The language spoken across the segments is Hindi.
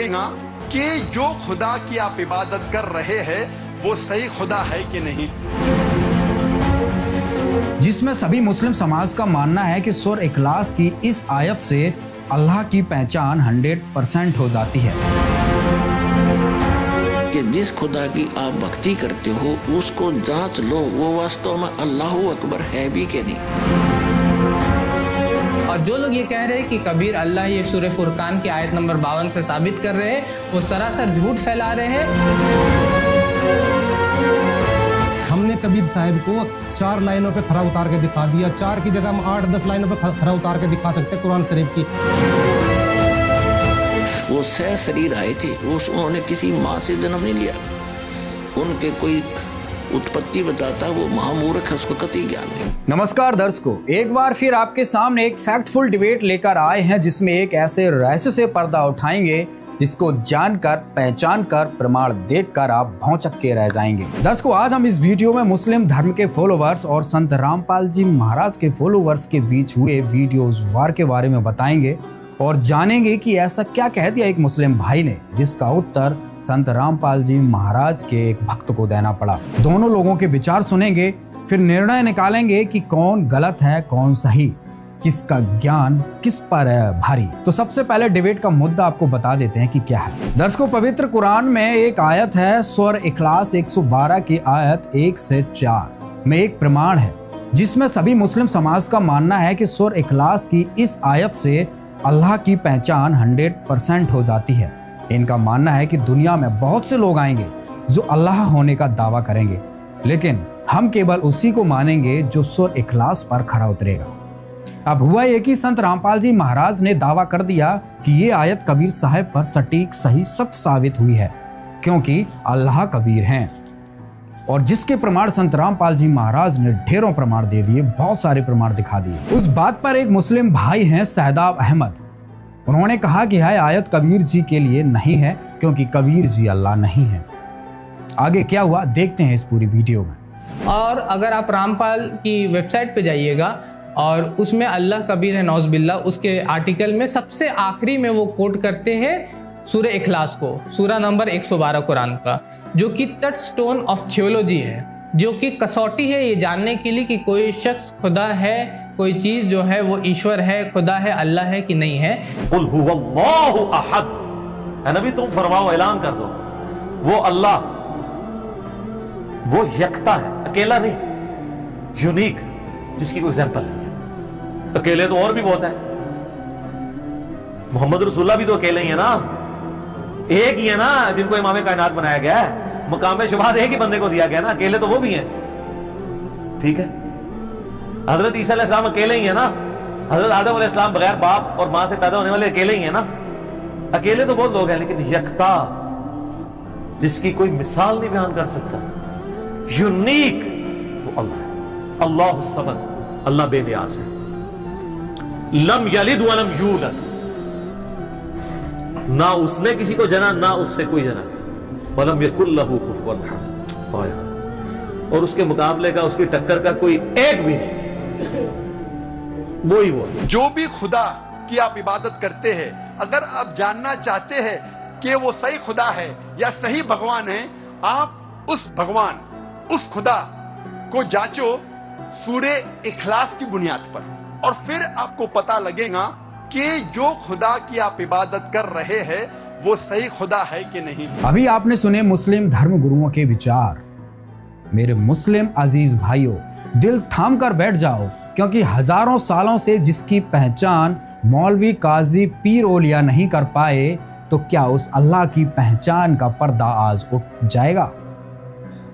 लगेगा कि जो खुदा की आप इबादत कर रहे हैं वो सही खुदा है कि नहीं। जिसमें सभी मुस्लिम समाज का मानना है कि सूरह इखलास की इस आयत से अल्लाह की पहचान 100% हो जाती है कि जिस खुदा की आप भक्ति करते हो उसको जांच लो वो वास्तव में अल्लाह अकबर है भी कि नहीं। और जो लोग ये कह रहे हैं कि कबीर अल्लाह ये सूरह फुरकान की आयत नंबर 52 से साबित कर रहे हैं, वो सरासर झूठ फैला रहे हैं। हमने कबीर साहब को 4 लाइनों पे खरा उतार के दिखा दिया, 4 की जगह हम 8-10 लाइनों पे खरा उतार के दिखा सकते हैं कुरान शरीफ की। वो सह शरीर आए थे, उन्होंने किसी माँ से जन्म नहीं लिया, उनके कोई उत्पत्ति बताता वो महामूर्ख है, उसको कतई ज्ञान नहीं। नमस्कार दर्शकों, एक बार फिर आपके सामने एक फैक्टफुल डिबेट लेकर आए हैं जिसमें एक ऐसे रहस्य से पर्दा उठाएंगे जिसको जानकर पहचान कर प्रमाण देखकर आप भौंचक के रह जाएंगे। दर्शकों, आज हम इस वीडियो में मुस्लिम धर्म के फॉलोवर्स और संत रामपाल जी महाराज के फॉलोवर्स के बीच हुए वीडियोज वार के बारे में बताएंगे और जानेंगे कि ऐसा क्या कह दिया एक मुस्लिम भाई ने जिसका उत्तर संत रामपाल जी महाराज के एक भक्त को देना पड़ा। दोनों लोगों के विचार सुनेंगे, फिर निर्णय निकालेंगे कि कौन गलत है कौन सही, किसका ज्ञान किस पर है भारी। तो सबसे पहले डिबेट का मुद्दा आपको बता देते हैं कि क्या है। दर्शकों, पवित्र कुरान में एक आयत है सूरह इखलास 112 की आयत 1 से 4 में एक प्रमाण है जिसमें सभी मुस्लिम समाज का मानना है कि सूरह इखलास की इस आयत से अल्लाह की पहचान 100% हो जाती है। इनका मानना है कि दुनिया में बहुत से लोग आएंगे जो अल्लाह होने का दावा करेंगे, लेकिन हम केवल उसी को मानेंगे जो सूरह इखलास पर खरा उतरेगा। अब हुआ ये कि संत रामपाल जी महाराज ने दावा कर दिया कि ये आयत कबीर साहब पर सटीक सही सत्य साबित हुई है क्योंकि अल्लाह कबीर हैं, और जिसके प्रमाण संत रामपाल जी महाराज ने ढेरों प्रमाण दे दिए, बहुत सारे प्रमाण दिखा दिए। उस बात पर एक मुस्लिम भाई हैं सहदाब अहमद, उन्होंने कहा कि यह आयत कबीर जी के लिए नहीं है क्योंकि कबीर जी अल्लाह नहीं है। आगे क्या हुआ देखते हैं इस पूरी वीडियो में। और अगर आप रामपाल की वेबसाइट पे जाइएगा और उसमें अल्लाह कबीर है नौज बिल्ला, उसके आर्टिकल में सबसे आखिरी में वो कोट करते हैं सूरह इखलास को, सूरा नंबर 112 कुरान का, जो कि टचस्टोन ऑफ थियोलॉजी है, जो कि कसौटी है ये जानने के लिए कि कोई शख्स खुदा है, कोई चीज जो है वो ईश्वर है, खुदा है, अल्लाह है कि नहीं है। कुल हुवल्लाहु अहद है नबी, तुम फरमाओ, ऐलान कर दो, वो अल्लाह, वो यकता है, अकेला नहीं, यूनिक, जिसकी कोई एग्जांपल नहीं है। अकेले तो और भी बहुत है, मोहम्मद रसूलुल्लाह भी तो अकेले ही है ना, एक ही है ना जिनको इमाम कायनात बनाया गया है, मकाम शुभात एक ही बंदे को दिया गया ना, अकेले तो वो भी हैं। ठीक है, हजरत ईसा अलैहिस्सलाम अकेले ही है ना, हजरत आदम अलैहिस्सलाम बगैर बाप और मां से पैदा होने वाले अकेले ही है ना, अकेले तो बहुत लोग हैं, लेकिन यकता जिसकी कोई मिसाल नहीं बयान कर सकता, यूनिक, वो अल्लाह है। अल्लाह समद, अल्लाह बेनियाज है। लम यलिद वलम यूलद, ना उसने किसी को जना ना उससे कोई जना, वलम यकुल लहू कुफुवन अहद, और उसके मुकाबले का, उसकी टक्कर का कोई एक भी नहीं, वो ही वो। जो भी खुदा की आप इबादत करते हैं, अगर आप जानना चाहते हैं कि वो सही खुदा है या सही भगवान है, आप उस भगवान, उस खुदा को जांचो सूरह इखलास की बुनियाद पर, और फिर आपको पता लगेगा कि जो खुदा की आप इबादत कर रहे हैं वो सही खुदा है कि नहीं। अभी आपने सुने मुस्लिम धर्म गुरुओं के विचार। मेरे मुस्लिम अजीज भाइयों, दिल थाम कर बैठ जाओ, क्योंकि हजारों सालों से जिसकी पहचान मौलवी, काजी, पीर, ओलिया नहीं कर पाए, तो क्या उस अल्लाह की पहचान का पर्दा आज उठ जाएगा।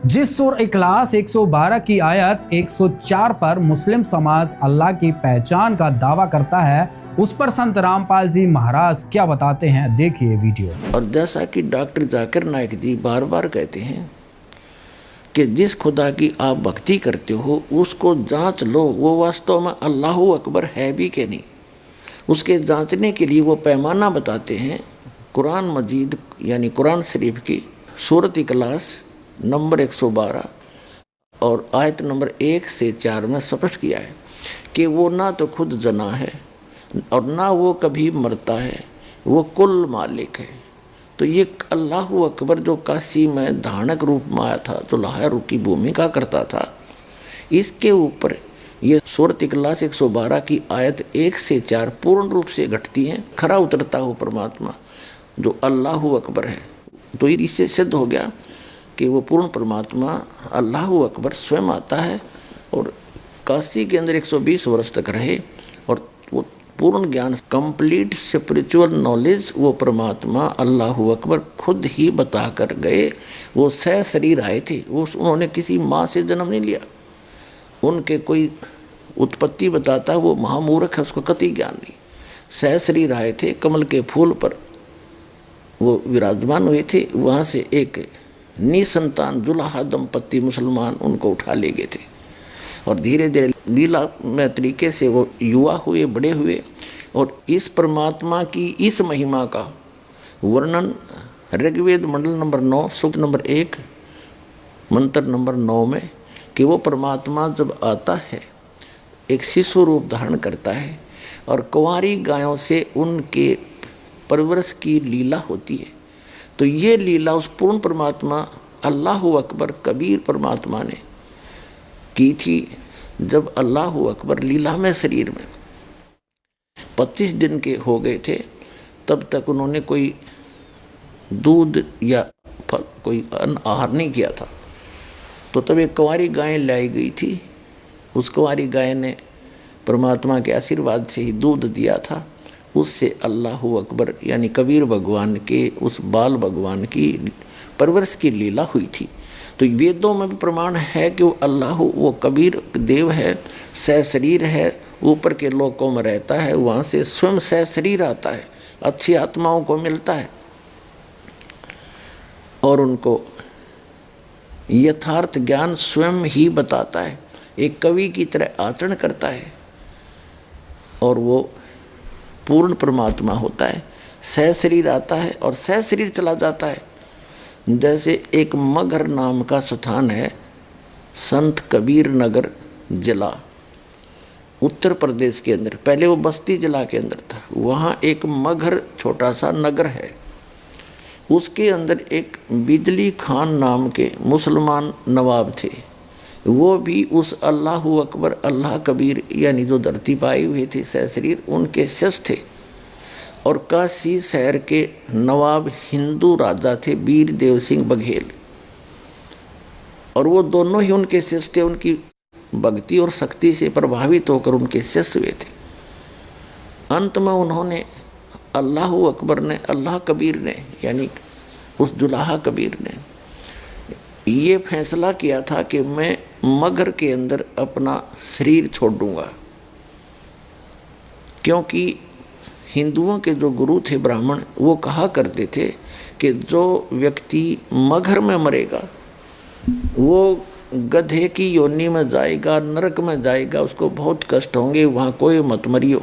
जिस सूरह इखलास 112 की आयत 104 पर मुस्लिम समाज अल्लाह की पहचान का दावा करता है, उस पर संत रामपाल जी महाराज क्या बताते हैं, देखिए वीडियो। और जैसा कि डॉक्टर जाकिर नाइक जी बार बार कहते हैं कि जिस खुदा की आप भक्ति करते हो उसको जांच लो, वो वास्तव में अल्लाह अकबर है भी कि नहीं। उसके जांचने के लिए वो पैमाना बताते हैं। कुरान मजीद यानी कुरान शरीफ की सूरत इखलास नंबर 112 और आयत नंबर 1 से 4 में स्पष्ट किया है कि वो ना तो खुद जना है और ना वो कभी मरता है, वो कुल मालिक है, तो ये अल्लाहू अकबर जो काशी में धानक रूप में आया था, जो लाहौर की भूमिका करता था, इसके ऊपर ये सूरत इखलास 112 की आयत 1 से 4 पूर्ण रूप से घटती हैं। खरा उतरता हो परमात्मा जो अल्लाहू अकबर है। तो इससे सिद्ध हो गया कि वो पूर्ण परमात्मा अल्लाहू अकबर स्वयं आता है और काशी के अंदर 120 वर्ष तक रहे और वो पूर्ण ज्ञान, कंप्लीट स्पिरिचुअल नॉलेज वो परमात्मा अल्लाहू अकबर खुद ही बता कर गए। वो सह शरीर आए थे, वो उन्होंने किसी माँ से जन्म नहीं लिया। उनके कोई उत्पत्ति बताता वो महामूर्ख है, उसको कतई ज्ञान नहीं। सह शरीर आए थे, कमल के फूल पर वो विराजमान हुए थे। वहाँ से एक निसंतान जुलाहा दंपत्ति मुसलमान उनको उठा ले गए थे और धीरे धीरे लीला में तरीके से वो युवा हुए, बड़े हुए। और इस परमात्मा की इस महिमा का वर्णन ऋग्वेद मंडल नंबर 9 सूक्त नंबर 1 मंत्र नंबर 9 में कि वो परमात्मा जब आता है एक शिशु रूप धारण करता है और कुंवारी गायों से उनके परवरिश की लीला होती है। तो ये लीला उस पूर्ण परमात्मा अल्लाहू अकबर कबीर परमात्मा ने की थी। जब अल्लाहू अकबर लीला में शरीर में 25 दिन के हो गए थे, तब तक उन्होंने कोई दूध या फल, कोई अन्न आहार नहीं किया था। तो तब एक कुंवारी गाय लाई गई थी। उस कुंवारी गाय ने परमात्मा के आशीर्वाद से ही दूध दिया था। उससे अल्लाहू अकबर यानी कबीर भगवान के उस बाल भगवान की परवरिश की लीला हुई थी। तो वेदों में भी प्रमाण है कि वो अल्लाह वो कबीर देव है, सह शरीर है, ऊपर के लोकों में रहता है, वहाँ से स्वयं सह शरीर आता है, अच्छी आत्माओं को मिलता है और उनको यथार्थ ज्ञान स्वयं ही बताता है। एक कवि की तरह आचरण करता है और वो पूर्ण परमात्मा होता है। सह शरीर आता है और सह शरीर चला जाता है। जैसे एक मगहर नाम का स्थान है, संत कबीर नगर जिला उत्तर प्रदेश के अंदर, पहले वो बस्ती जिला के अंदर था। वहाँ एक मगहर छोटा सा नगर है, उसके अंदर एक बिजली खान नाम के मुसलमान नवाब थे। वो भी उस अल्लाहू अकबर अल्लाह कबीर यानी जो धरती पाए हुए थे सह शरीर, उनके शिष्य थे। और काशी शहर के नवाब हिंदू राजा थे वीर देव सिंह बघेल, और वो दोनों ही उनके शिष्य थे। उनकी भक्ति और शक्ति से प्रभावित होकर उनके शिष्य हुए थे। अंत में उन्होंने अल्लाहू अकबर ने, अल्लाह कबीर ने यानी उस जुलाहा कबीर ने ये फैसला किया था कि मैं मगहर के अंदर अपना शरीर छोड़ दूंगा, क्योंकि हिंदुओं के जो गुरु थे ब्राह्मण, वो कहा करते थे कि जो व्यक्ति मगहर में मरेगा वो गधे की योनि में जाएगा, नरक में जाएगा, उसको बहुत कष्ट होंगे, वहाँ कोई मत मरियो।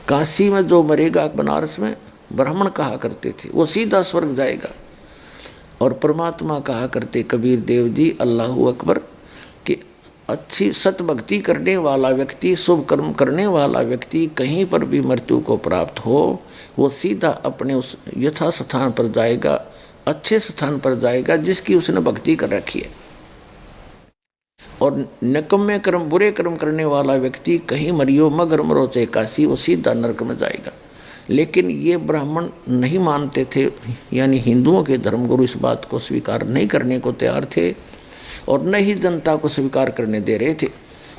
काशी में जो मरेगा, बनारस में ब्राह्मण कहा करते थे, वो सीधा स्वर्ग जाएगा। और परमात्मा कहा करते कबीर देव जी अल्लाहू अकबर कि अच्छी सत भक्ति करने वाला व्यक्ति, शुभ कर्म करने वाला व्यक्ति कहीं पर भी मृत्यु को प्राप्त हो, वो सीधा अपने उस यथा स्थान पर जाएगा, अच्छे स्थान पर जाएगा जिसकी उसने भक्ति कर रखी है। और निकम्मे कर्म, बुरे कर्म करने वाला व्यक्ति कहीं मरियो, मगर मरो चाहे काशी, वो सीधा नरक में जाएगा। लेकिन ये ब्राह्मण नहीं मानते थे, यानी हिंदुओं के धर्मगुरु इस बात को स्वीकार नहीं करने को तैयार थे और न ही जनता को स्वीकार करने दे रहे थे।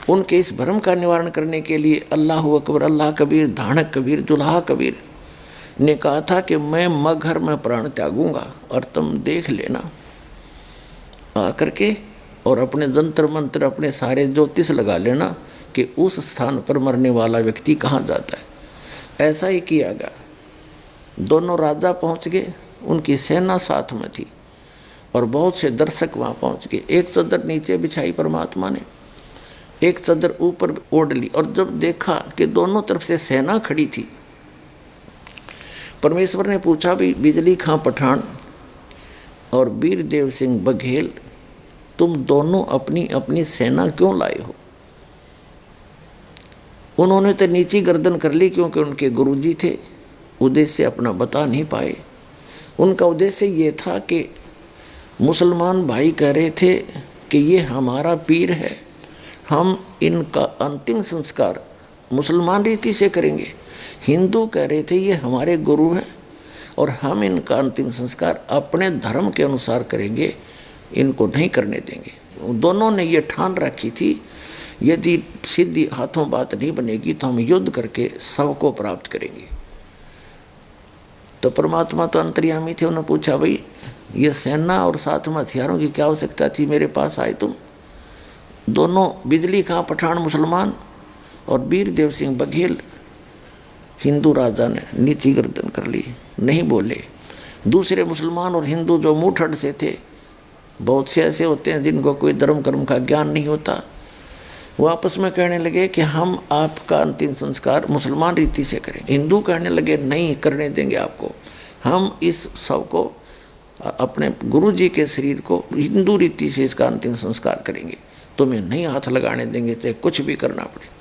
उनके इस भ्रम का निवारण करने के लिए अल्लाहू अकबर अल्लाह कबीर, धानक कबीर, जुलाहा कबीर ने कहा था कि मैं मगहर में प्राण त्यागूंगा और तुम देख लेना आकर के, और अपने जंतर मंत्र, अपने सारे ज्योतिष लगा लेना कि उस स्थान पर मरने वाला व्यक्ति कहाँ जाता है। ऐसा ही किया गया। दोनों राजा पहुंच गए, उनकी सेना साथ में थी और बहुत से दर्शक वहाँ पहुंच गए। एक चादर नीचे बिछाई परमात्मा ने, एक चादर ऊपर ओढ़ ली, और जब देखा कि दोनों तरफ से सेना खड़ी थी, परमेश्वर ने पूछा भी बिजली खां पठान और वीर देव सिंह बघेल, तुम दोनों अपनी अपनी सेना क्यों लाए हो? उन्होंने तो नीची गर्दन कर ली, क्योंकि उनके गुरुजी थे, उद्देश्य अपना बता नहीं पाए। उनका उद्देश्य ये था कि मुसलमान भाई कह रहे थे कि ये हमारा पीर है, हम इनका अंतिम संस्कार मुसलमान रीति से करेंगे। हिंदू कह रहे थे ये हमारे गुरु हैं और हम इनका अंतिम संस्कार अपने धर्म के अनुसार करेंगे, इनको नहीं करने देंगे। दोनों ने ये ठान रखी थी यदि सीधी हाथों बात नहीं बनेगी तो हम युद्ध करके सबको प्राप्त करेंगे। तो परमात्मा तो अंतर्यामी थे, उन्होंने पूछा भाई ये सेना और साथ में हथियारों की क्या आवश्यकता थी, मेरे पास आए तुम। दोनों बिजली खां पठान मुसलमान और वीर देव सिंह बघेल हिंदू राजा ने नीची गर्दन कर ली, नहीं बोले। दूसरे मुसलमान और हिंदू जो मुठड़ से थे, बहुत से ऐसे होते हैं जिनको कोई धर्म कर्म का ज्ञान नहीं होता, वो आपस में कहने लगे कि हम आपका अंतिम संस्कार मुसलमान रीति से करें। हिंदू कहने लगे नहीं करने देंगे आपको, हम इस सब को अपने गुरु जी के शरीर को हिंदू रीति से इसका अंतिम संस्कार करेंगे, तुम्हें नहीं हाथ लगाने देंगे चाहे कुछ भी करना पड़े।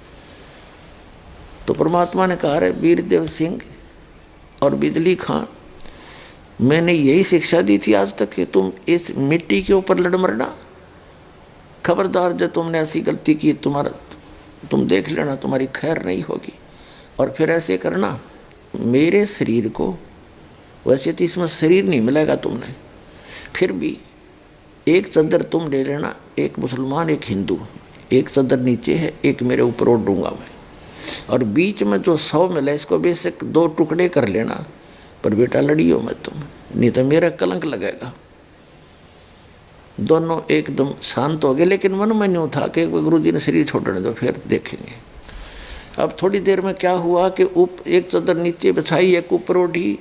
तो परमात्मा ने कहा, रे वीरदेव सिंह और बिजली खां, मैंने यही शिक्षा दी थी आज तक कि तुम इस मिट्टी के ऊपर लड़ मरना। खबरदार जब तुमने ऐसी गलती की तुम देख लेना तुम्हारी खैर नहीं होगी। और फिर ऐसे करना, मेरे शरीर को, वैसे तो इसमें शरीर नहीं मिलेगा तुमने, फिर भी एक चद्दर तुम ले लेना, एक मुसलमान एक हिंदू, एक चद्दर नीचे है, एक मेरे ऊपर ओढ़ दूंगा मैं, और बीच में जो 100 मिला इसको बेशक 2 टुकड़े कर लेना, पर बेटा लड़ियो मत तुम, नहीं तो मेरा कलंक लगेगा। दोनों एकदम शांत हो गए, लेकिन मन में न्यूं था कि गुरु जी ने शरीर छोड़ने दो फिर देखेंगे। अब थोड़ी देर में क्या हुआ कि एक चद्दर नीचे बिछाई, एक ऊपर ओढ़ी।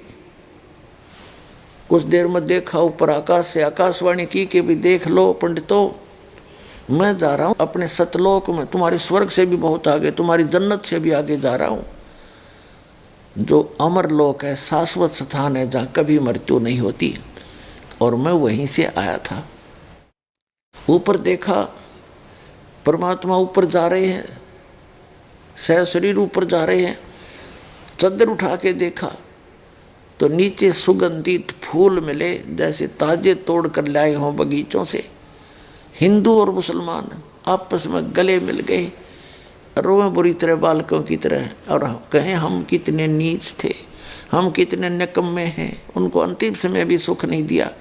कुछ देर में देखा ऊपर आकाश से आकाशवाणी की कि भी देख लो पंडितों, मैं जा रहा हूँ अपने सतलोक में, तुम्हारे स्वर्ग से भी बहुत आगे, तुम्हारी जन्नत से भी आगे जा रहा हूँ, जो अमर लोक है, शाश्वत स्थान है जहाँ कभी मृत्यु नहीं होती। और मैं वहीं से आया था। ऊपर देखा परमात्मा ऊपर जा रहे हैं, सह शरीर ऊपर जा रहे हैं। चद्दर उठा के देखा तो नीचे सुगंधित फूल मिले जैसे ताजे तोड़ कर लाए हों बगीचों से। हिंदू और मुसलमान आपस में गले मिल गए, रोए बुरी तरह बालकों की तरह, और कहें हम कितने नीच थे, हम कितने निकम्मे हैं। उनको अंतिम समय भी सुख नहीं दिया,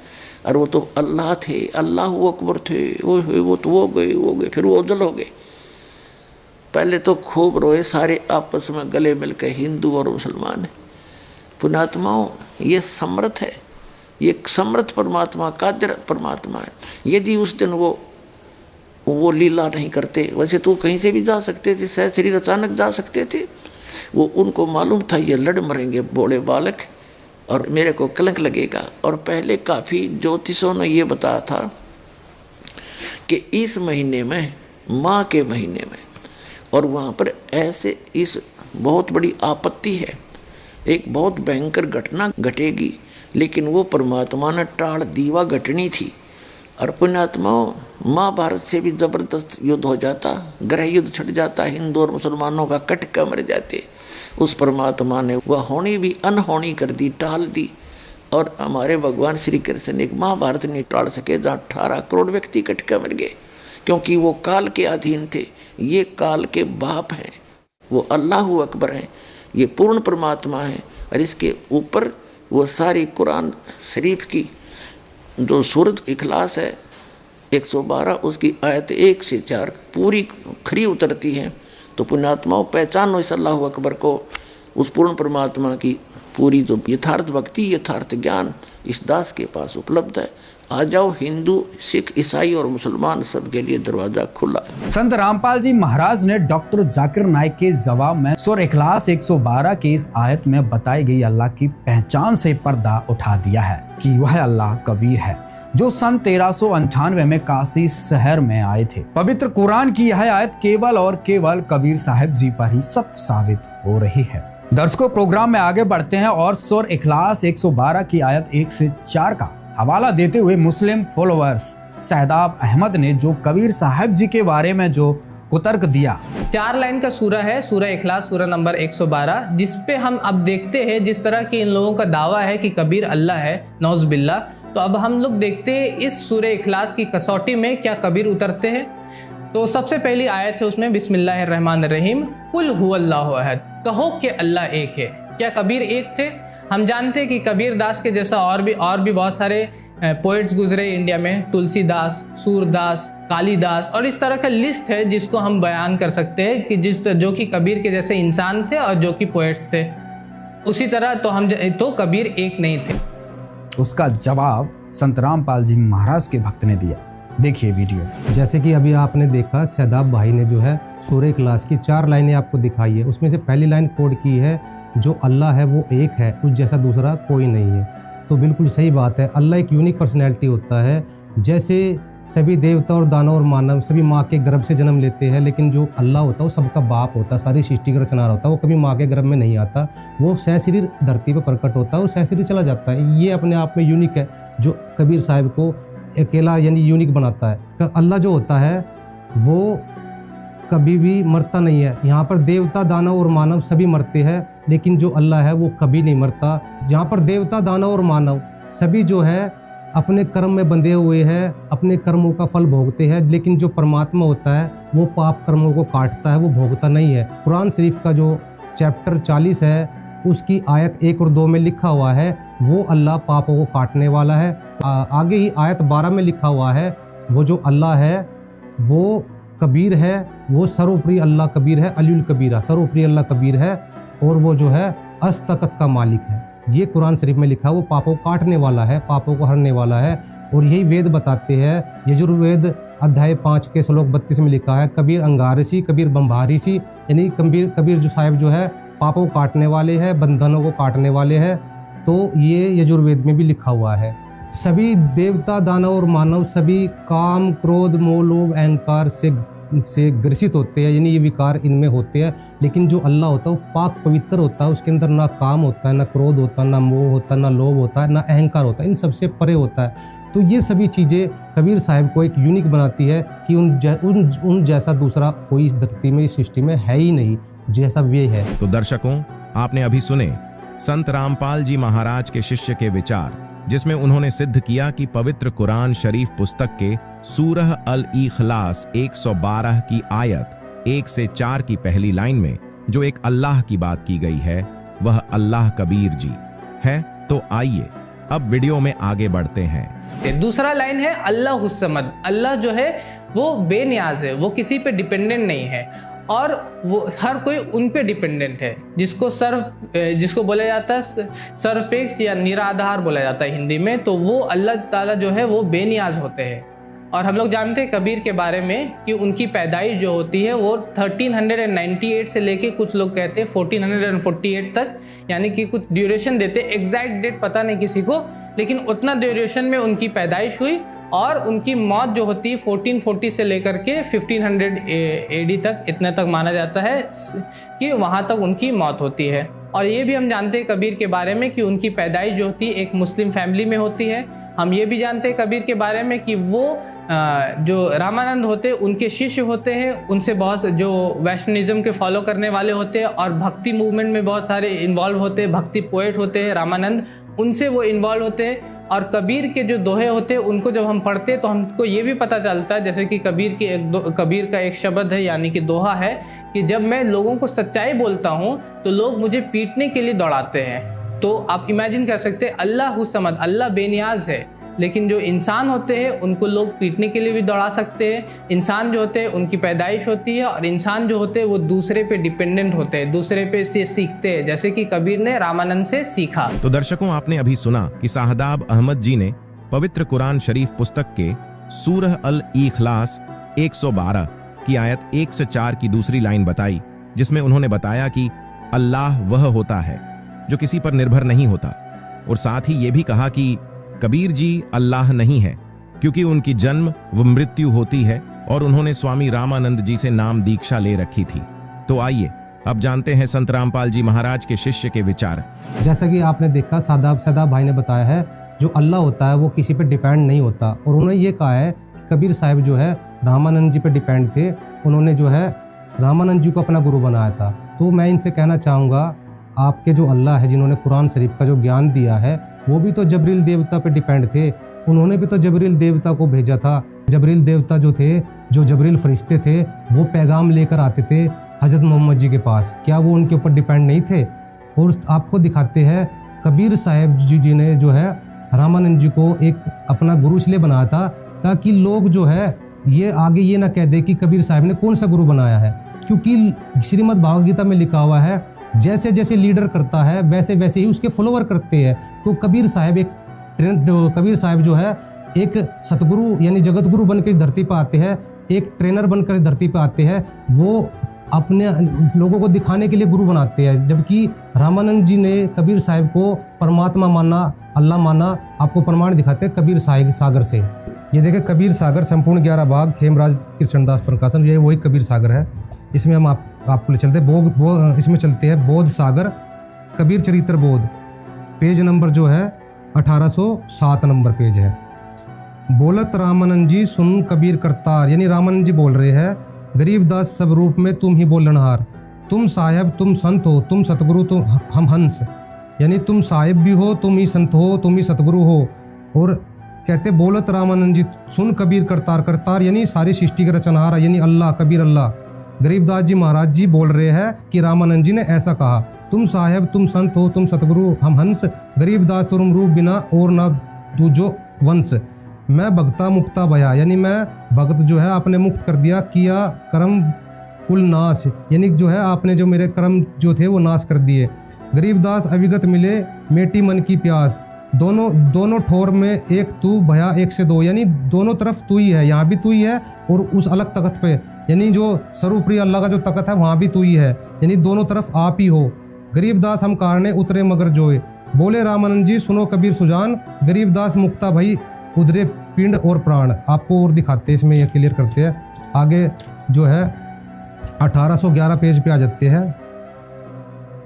और वो तो अल्लाह थे, अल्लाह अकबर थे, वो तो वो गए, फिर वो ओझल हो गए। पहले तो खूब रोए सारे आपस में गले मिल के, हिंदू और मुसलमान। पुण्यात्माओं, ये समर्थ है, ये समर्थ परमात्मा, कादिर परमात्मा है। यदि उस दिन वो लीला नहीं करते, वैसे तो कहीं से भी जा सकते थे, सह शरीर अचानक जा सकते थे। वो उनको मालूम था ये लड़ मरेंगे बोले बालक, और मेरे को कलंक लगेगा। और पहले काफ़ी ज्योतिषों ने ये बताया था कि इस महीने में, माँ के महीने में, और वहाँ पर ऐसे इस बहुत बड़ी आपत्ति है, एक बहुत भयंकर घटना घटेगी, लेकिन वो परमात्मा ने टाल दीवा घटनी थी। और पुण्यात्माओं, महाभारत से भी जबरदस्त युद्ध हो जाता, ग्रह युद्ध छिड़ जाता, हिंदू और मुसलमानों का कटका मर जाते। उस परमात्मा ने वह होनी भी अनहोनी कर दी, टाल दी। और हमारे भगवान श्री कृष्ण एक महाभारत नहीं टाल सके जहाँ 18 करोड़ व्यक्ति कटका मर गए, क्योंकि वो काल के अधीन थे। ये काल के बाप हैं, वो अल्लाह अकबर हैं, ये पूर्ण परमात्मा है। और इसके ऊपर वो सारी कुरान शरीफ की जो सूरत इखलास है 112, उसकी आयत 1 से 4 पूरी खरी उतरती है। तो पुण्यात्माओं, पहचानो इस अल्लाह अकबर को, उस पूर्ण परमात्मा की पूरी जो यथार्थ भक्ति, यथार्थ ज्ञान इस दास के पास उपलब्ध है। आ जाओ, हिंदू, सिख, ईसाई और मुसलमान सबके लिए दरवाजा खुला है। संत रामपाल जी महाराज ने डॉक्टर जाकिर नाइक के जवाब में सूरह इखलास 112 के इस आयत में बताई गई अल्लाह की पहचान से पर्दा उठा दिया है कि वह अल्लाह कबीर है, जो सन 1398 में काशी शहर में आए थे। पवित्र कुरान की यह आयत केवल और केवल कबीर साहिब जी पर ही सत्य साबित हो रही है। दर्शकों, प्रोग्राम में आगे बढ़ते हैं और सूरह इखलास 112 की आयत 1 से 4 का हवाला देते हुए मुस्लिम फॉलोअर्स शहदाब अहमद ने जो कबीर साहब जी के बारे में जो कुतर्क दिया। 4 लाइन का सूरा है, सूरा इखलास, सूरा नंबर 112, जिस पे हम अब देखते हैं जिस तरह के इन लोगों का दावा है कि कबीर अल्लाह है, नौज़ बिल्लाह। तो अब हम लोग देखते हैं इस सूरा इखलास की कसौटी में क्या कबीर उतरते हैं। तो सबसे पहली आयत है उसमें, बिस्मिल्लाहिर्रहमानिर्रहीम, कुल हुवल्लाहु अहद, कहो कि अल्लाह एक है। क्या कबीर एक थे? हम जानते हैं कि कबीर दास के जैसा और भी बहुत सारे पोइट्स गुजरे इंडिया में, तुलसीदास, सूरदास, कालिदास, और इस तरह का लिस्ट है जिसको हम बयान कर सकते हैं कि जो कि कबीर के जैसे इंसान थे और जो कि पोइट्स थे। उसी तरह तो कबीर एक नहीं थे। उसका जवाब संत रामपाल जी महाराज के भक्त ने दिया। देखिए वीडियो। जैसे कि अभी आपने देखा शहदाब भाई ने जो है सूरह इखलास की 4 लाइनें आपको दिखाई है। उसमें से पहली लाइन कोड की है, जो अल्लाह है वो एक है, उस जैसा दूसरा कोई नहीं है। तो बिल्कुल सही बात है। अल्लाह एक यूनिक पर्सनैलिटी होता है। जैसे सभी देवता और दानव और मानव सभी माँ के गर्भ से जन्म लेते हैं, लेकिन जो अल्लाह होता है वो सबका बाप होता है, सारी सृष्टि का रचनार होता है। वो कभी माँ के गर्भ में नहीं आता, वो सहशरीर धरती पर प्रकट होता है और सहशरीर चला जाता है। ये अपने आप में यूनिक है, जो कबीर साहब को अकेला यानी यूनिक बनाता है। अल्लाह जो होता है वो कभी भी मरता नहीं है। यहाँ पर देवता दानव और मानव सभी मरते हैं, लेकिन जो अल्लाह है वो कभी नहीं मरता। यहाँ पर देवता दानव और मानव सभी जो है अपने कर्म में बंधे हुए हैं, अपने कर्मों का फल भोगते हैं, लेकिन जो परमात्मा होता है वो पाप कर्मों को काटता है, वो भोगता नहीं है। कुरान शरीफ का जो चैप्टर 40 है उसकी आयत 1 और 2 में लिखा हुआ है वो अल्लाह पापों को काटने वाला है। आगे ही आयत 12 में लिखा हुआ है वो जो अल्लाह है वो कबीर है, वो सर्वोपरि अल्लाह कबीर है, अलीउल कबीरा, सर्वोपरि अल्लाह कबीर है, और वो जो है अस्तकत का मालिक है। ये कुरान शरीफ में लिखा है। वो पापों को काटने वाला है, पापों को हरने वाला है। और यही वेद बताते हैं। यजुर्वेद अध्याय 5 के श्लोक 32 में लिखा है, कबीर अंगारसी, कबीर बम्भारिसी, यानी कबीर जो साहिब जो है पापों को काटने वाले हैं, बंधनों को काटने वाले हैं। तो ये यजुर्वेद में भी लिखा हुआ है। सभी देवता दानव और मानव सभी काम क्रोध मोह लोभ अहंकार से ग्रसित होते हैं, यानी ये विकार इनमें होते हैं। लेकिन जो अल्लाह होता है वो पाक पवित्र होता है। उसके अंदर ना काम होता है, ना क्रोध होता है, ना मोह होता है, ना लोभ होता है, ना अहंकार होता है। इन सबसे परे होता है। तो ये सभी चीज़ें कबीर साहब को एक यूनिक बनाती है कि उन जैसा दूसरा कोई इस धरती में, इस सृष्टि में है ही नहीं जैसा वे है। तो दर्शकों, आपने अभी सुने संत रामपाल जी महाराज के शिष्य के विचार, जिसमें उन्होंने सिद्ध किया कि पवित्र कुरान शरीफ पुस्तक के सूरह अल इखलास 112 की आयत 1 से 4 की पहली लाइन में जो एक अल्लाह की बात की गई है वह अल्लाह कबीर जी है। तो आइए अब वीडियो में आगे बढ़ते हैं। दूसरा लाइन है अल्लाह हुस्समद। अल्लाह जो है वो बेनियाज है, वो किसी पे डिपेंडेंट नहीं है, और वो हर कोई उन पे डिपेंडेंट है। जिसको बोला जाता है सर्वपेक्ष या निराधार बोला जाता है हिंदी में। तो वो अल्लाह ताला जो है वो बेनियाज होते हैं। और हम लोग जानते हैं कबीर के बारे में कि उनकी पैदाइश जो होती है वो 1398 से लेके कुछ लोग कहते हैं 1448 तक, यानी कि कुछ ड्यूरेशन देते, एग्जैक्ट डेट पता नहीं किसी को, लेकिन उतना ड्यूरेशन में उनकी पैदाइश हुई। और उनकी मौत जो होती है 1440 से लेकर के 1500 AD तक, इतने तक माना जाता है कि वहाँ तक उनकी मौत होती है। और ये भी हम जानते हैं कबीर के बारे में कि उनकी पैदाइश जो होती है एक मुस्लिम फैमिली में होती है। हम ये भी जानते हैं कबीर के बारे में कि वो जो रामानंद होते हैं उनके शिष्य होते हैं, उनसे बहुत जो वैष्णविज्म के फॉलो करने वाले होते हैं, और भक्ति मूवमेंट में बहुत सारे इन्वॉल्व होते हैं, भक्ति पोएट होते हैं रामानंद, उनसे वो इन्वॉल्व होते हैं। और कबीर के जो दोहे होते हैं उनको जब हम पढ़ते हैं तो हमको ये भी पता चलता है, जैसे कि कबीर का एक शब्द है, यानी कि दोहा है, कि जब मैं लोगों को सच्चाई बोलता हूँ तो लोग मुझे पीटने के लिए दौड़ाते हैं। तो आप इमेजिन कर सकते हैं, अल्लाह हुस्समद, अल्लाह बेनियाज है, लेकिन जो इंसान होते हैं उनको लोग पीटने के लिए भी दौड़ा सकते हैं। इंसान जो होते हैं उनकी पैदाइश होती है, और इंसान जो होते हैं वो दूसरे पे डिपेंडेंट होते हैं, दूसरे पे से सीखते हैं, जैसे कि कबीर ने रामानंद से सीखा। तो दर्शकों, आपने अभी सुना कि शाहदाब अहमद जी ने पवित्र कुरान शरीफ पुस्तक के सूरह अल इखलास 112 की आयत 1 से 4 की दूसरी लाइन बताई, जिसमें उन्होंने बताया कि अल्लाह वह होता है जो किसी पर निर्भर नहीं होता, और साथ ही ये भी कहा कि कबीर जी अल्लाह नहीं है, क्योंकि उनकी जन्म व मृत्यु होती है, और उन्होंने स्वामी रामानंद जी से नाम दीक्षा ले रखी थी। तो आइए अब जानते हैं संत रामपाल जी महाराज के शिष्य के विचार। जैसा कि आपने देखा शहदाब भाई ने बताया है, जो अल्लाह होता है वो किसी पे डिपेंड नहीं होता, और उन्होंने ये कहा है कबीर साहब जो है रामानंद जी पे डिपेंड थे, उन्होंने जो है रामानंद जी को अपना गुरु बनाया था। तो मैं इनसे कहना चाहूँगा, आपके जो अल्लाह है जिन्होंने कुरान शरीफ का जो ज्ञान दिया है, वो भी तो जबरील देवता पे डिपेंड थे, उन्होंने भी तो जबरील देवता को भेजा था। जबरील देवता जो थे, जो जबरील फरिश्ते थे, वो पैगाम लेकर आते थे हज़रत मोहम्मद जी के पास, क्या वो उनके ऊपर डिपेंड नहीं थे? और आपको दिखाते हैं कबीर साहब जी ने जो है रामानंद जी को एक अपना गुरु इसलिए बनाया था ताकि लोग जो है ये आगे ये ना कह दे कि कबीर साहब ने कौन सा गुरु बनाया है, क्योंकि श्रीमद् भागवत गीता में लिखा हुआ है जैसे जैसे लीडर करता है वैसे वैसे ही उसके फॉलोअर करते हैं। तो कबीर साहब जो है एक सतगुरु यानी जगत गुरु बनकर धरती पर आते हैं, एक ट्रेनर बनकर धरती पर आते हैं, वो अपने लोगों को दिखाने के लिए गुरु बनाते हैं। जबकि रामानंद जी ने कबीर साहब को परमात्मा माना, अल्लाह माना। आपको प्रमाण दिखाते हैं कबीर सागर से। ये देखें कबीर सागर संपूर्ण 11 भाग, खेमराज कृष्णदास प्रकाशन, ये वही कबीर सागर है। इसमें हम आपको ले चलते हैं इसमें चलते हैं बोध सागर, कबीर चरित्र बोध, पेज नंबर जो है 1807 नंबर पेज है। बोलत रामानंद जी सुन कबीर करतार, यानी रामानंद जी बोल रहे हैं, गरीबदास सब रूप में तुम ही बोलनहार, तुम साहेब तुम संत हो, तुम सतगुरु तुम हम हंस, यानी तुम साहिब भी हो, तुम ही संत हो, तुम ही सतगुरु हो। और कहते बोलत रामानंद जी सुन कबीर करतार, करतार यानी सारी सृष्टि के रचनहार, यानी अल्लाह, कबीर अल्लाह। गरीबदास जी महाराज जी बोल रहे हैं कि रामानंद जी ने ऐसा कहा, तुम साहेब तुम संत हो, तुम सतगुरु हम हंस, गरीबदास तुम रूप बिना और ना दूजो वंश, मैं भक्ता मुक्ता भया, यानी मैं भक्त जो है आपने मुक्त कर दिया, किया कर्म कुल नाश, यानी जो है आपने जो मेरे कर्म जो थे वो नाश कर दिए। गरीबदास अविगत मिले मेटी मन की प्यास, दोनों ठोर में एक तू भया एक से दो, यानी दोनों तरफ तू ही है, यहाँ भी तू ही है और उस अलग तख्त पे, यानी जो सर्वप्रिय अल्लाह का जो तख्त है वहाँ भी तू ही है, यानी दोनों तरफ आप ही हो। गरीबदास हम कारणे उतरे मगर जोए, बोले रामानंद जी सुनो कबीर सुजान, गरीबदास मुक्ता भई उधरे पिंड और प्राण। आपको और दिखाते हैं, इसमें ये क्लियर करते हैं। आगे जो है 1811 पेज पे आ जाते हैं।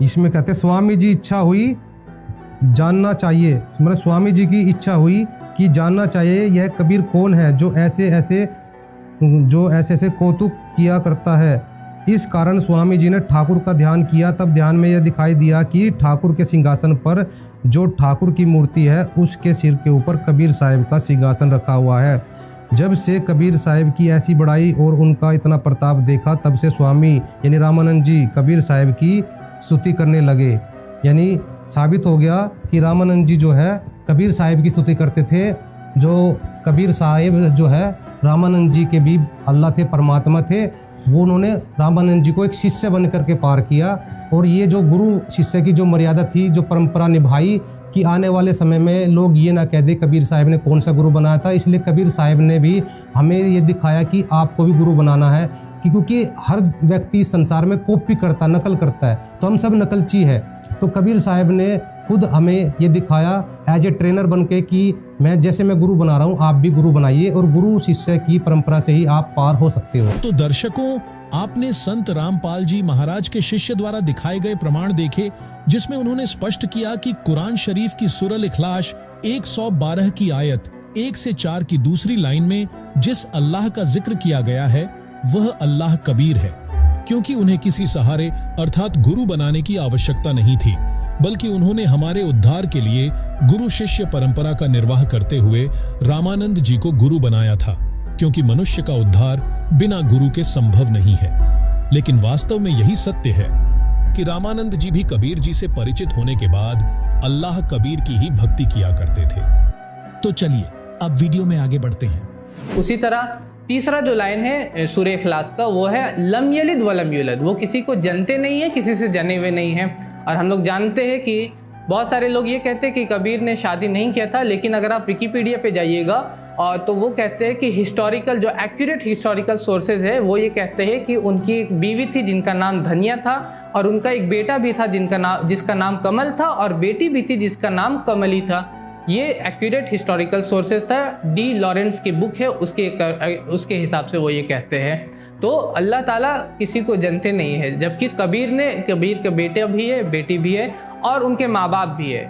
इसमें कहते हैं स्वामी जी इच्छा हुई जानना चाहिए, मतलब स्वामी जी की इच्छा हुई कि जानना चाहिए यह कबीर कौन है जो ऐसे ऐसे कौतुक किया करता है। इस कारण स्वामी जी ने ठाकुर का ध्यान किया, तब ध्यान में यह दिखाई दिया कि ठाकुर के सिंहासन पर जो ठाकुर की मूर्ति है उसके सिर के ऊपर कबीर साहिब का सिंहासन रखा हुआ है। जब से कबीर साहिब की ऐसी बड़ाई और उनका इतना प्रताप देखा, तब से स्वामी यानी रामानंद जी कबीर साहिब की स्तुति करने लगे। यानी साबित हो गया कि रामानंद जी जो है कबीर साहिब की स्तुति करते थे। जो कबीर साहिब जो है रामानंद जी के भी अल्लाह थे, परमात्मा थे, वो उन्होंने रामानंद जी को एक शिष्य बन करके पार किया। और ये जो गुरु शिष्य की जो मर्यादा थी, जो परंपरा निभाई कि आने वाले समय में लोग ये ना कह दे कबीर साहिब ने कौन सा गुरु बनाया था, इसलिए कबीर साहिब ने भी हमें ये दिखाया कि आपको भी गुरु बनाना है, क्योंकि हर व्यक्ति संसार में कॉपी करता, नकल करता है, तो हम सब नकलची है। तो कबीर साहिब ने खुद हमें ये दिखाया एज ए ट्रेनर बन के कि जैसे मैं गुरु बना रहा हूँ, आप भी गुरु बनाइए, और गुरु शिष्य की परंपरा से ही आप पार हो सकते हो। तो दर्शकों, आपने संत रामपाल जी महाराज के शिष्य द्वारा दिखाए गए प्रमाण देखे, जिसमें उन्होंने स्पष्ट किया कि कुरान शरीफ की सूरह इखलास 112 की आयत 1 से 4 की दूसरी लाइन में जिस अल्लाह का जिक्र किया गया है वह अल्लाह कबीर है, क्योंकि उन्हें किसी सहारे अर्थात गुरु बनाने की आवश्यकता नहीं थी, बल्कि उन्होंने हमारे उद्धार के लिए गुरु शिष्य परंपरा का निर्वाह करते हुए रामानंद जी को गुरु बनाया था, क्योंकि मनुष्य का उद्धार बिना गुरु के संभव नहीं है। लेकिन वास्तव में यही सत्य है कि रामानंद जी भी कबीर जी से परिचित होने के बाद अल्लाह कबीर की ही भक्ति किया करते थे। तो चलिए अब वीडियो में आगे बढ़ते हैं। उसी तरह तीसरा जो लाइन है सूरह इखलास का, वो है लम यलिद वलम यूलद, वो किसी को जनते नहीं है, किसी से जने हुए नहीं है। और हम लोग जानते हैं कि बहुत सारे लोग ये कहते हैं कि कबीर ने शादी नहीं किया था, लेकिन अगर आप विकिपीडिया पे जाइएगा और तो वो कहते हैं कि हिस्टोरिकल जो एक्यूरेट हिस्टोरिकल सोर्सेज है वो ये कहते हैं कि उनकी एक बीवी थी जिनका नाम धनिया था, और उनका एक बेटा भी था जिसका नाम कमल था, और बेटी भी थी जिसका नाम कमली था। ये एक्यूरेट हिस्टोरिकल सोर्सेज था, डी लॉरेंस की बुक है, उसके हिसाब से वो ये कहते हैं। तो अल्लाह ताला किसी को जनते नहीं है, जबकि कबीर के बेटे भी है, बेटी भी है, और उनके माँ बाप भी है।